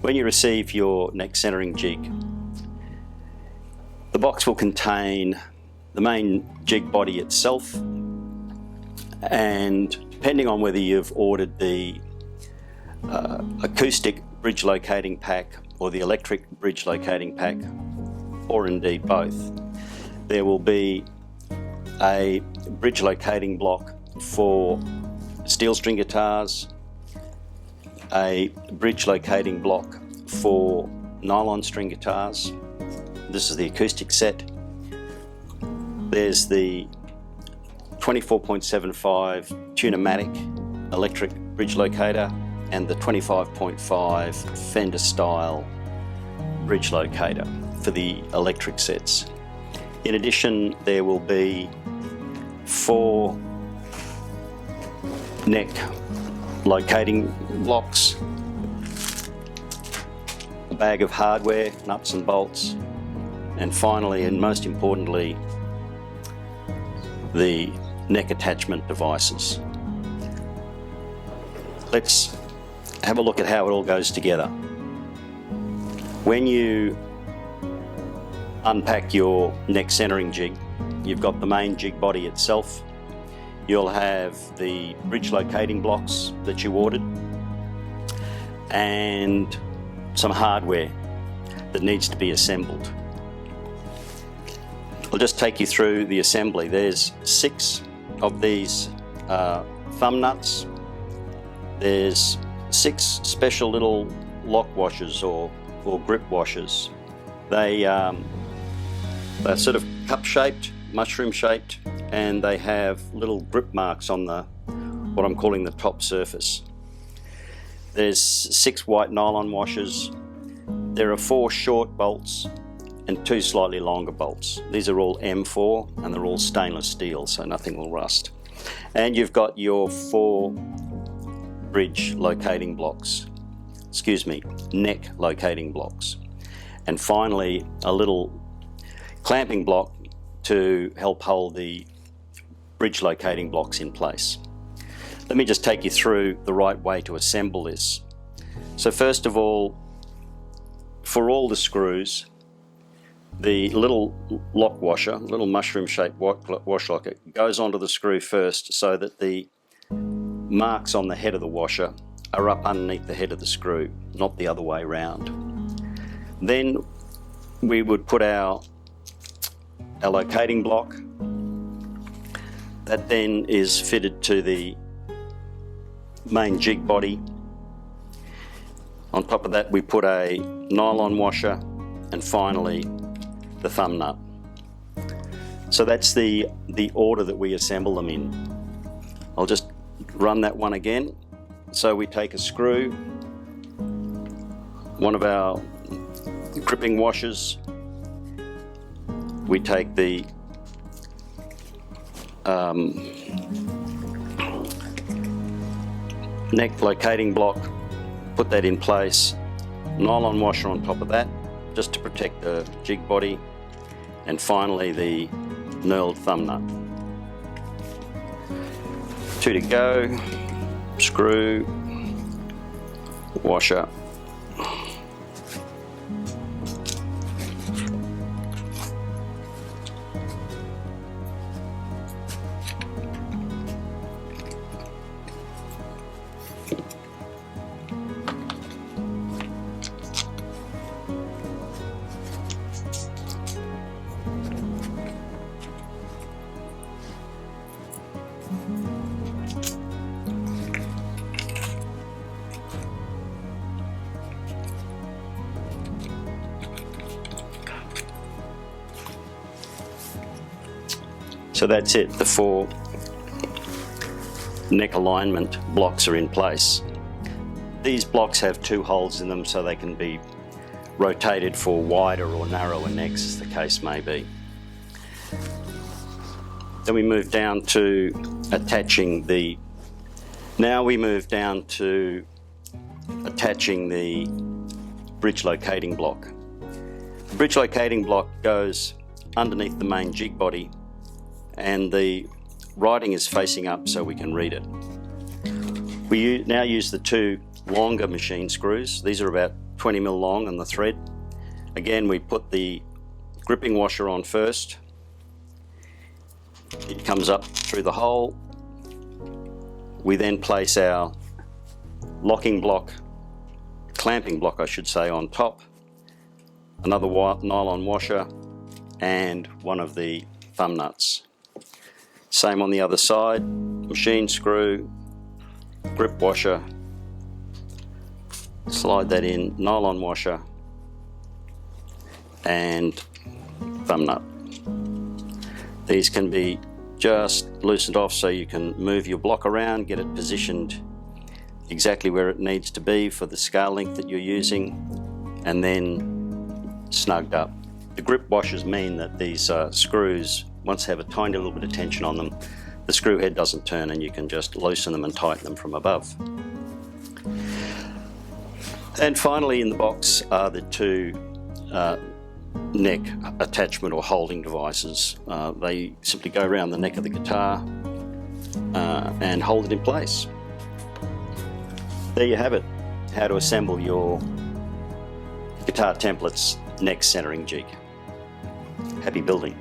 When you receive your neck centering jig, the box will contain the main jig body itself, and depending on whether you've ordered the acoustic bridge locating pack or the electric bridge locating pack, or indeed both, there will be a bridge locating block for steel string guitars, a bridge locating block for nylon string guitars. This is the acoustic set. There's the 24.75 Tune-o-matic electric bridge locator and the 25.5 Fender style bridge locator for the electric sets. In addition, there will be 4 neck locating blocks, a bag of hardware, nuts and bolts, and finally, and most importantly, the neck attachment devices. Let's have a look at how it all goes together. When you unpack your neck centering jig, you've got the main jig body itself. You'll have the bridge locating blocks that you ordered and some hardware that needs to be assembled. I'll just take you through the assembly. There's 6 of these thumb nuts. There's 6 special little lock washers or grip washers. They're sort of cup-shaped, mushroom-shaped, and they have little grip marks on what I'm calling the top surface. There's 6 white nylon washers. There are 4 short bolts and 2 slightly longer bolts. These are all M4 and they're all stainless steel, so nothing will rust. And you've got your 4 bridge locating blocks, neck locating blocks. And finally, a little clamping block to help hold the bridge locating blocks in place. Let me just take you through the right way to assemble this. So first of all, for all the screws, the little lock washer, little mushroom-shaped wash locker, goes onto the screw first so that the marks on the head of the washer are up underneath the head of the screw, not the other way round. Then we would put our locating block. That then is fitted to the main jig body. On top of that we put a nylon washer, and finally the thumb nut. So that's the order that we assemble them in. I'll just run that one again. So we take a screw, one of our gripping washers, we take the neck locating block, put that in place, nylon washer on top of that just to protect the jig body, and finally the knurled thumb nut. 2 to go, screw, washer, So that's it, the 4 neck alignment blocks are in place. These blocks have 2 holes in them so they can be rotated for wider or narrower necks, as the case may be. Then we move down to attaching the bridge locating block. The bridge locating block goes underneath the main jig body, and the writing is facing up so we can read it. We now use the 2 longer machine screws. These are about 20mm long on the thread. Again, we put the gripping washer on first. It comes up through the hole. We then place our locking block, clamping block I should say, on top, another nylon washer, and one of the thumb nuts. Same on the other side, machine screw, grip washer, slide that in, nylon washer, and thumb nut. These can be just loosened off so you can move your block around, get it positioned exactly where it needs to be for the scale length that you're using, and then snugged up. The grip washers mean that these screws, once they have a tiny little bit of tension on them, the screw head doesn't turn and you can just loosen them and tighten them from above. And finally in the box are the two neck attachment or holding devices. They simply go around the neck of the guitar and hold it in place. There you have it, how to assemble your Guitar Templates neck centering jig. Happy building.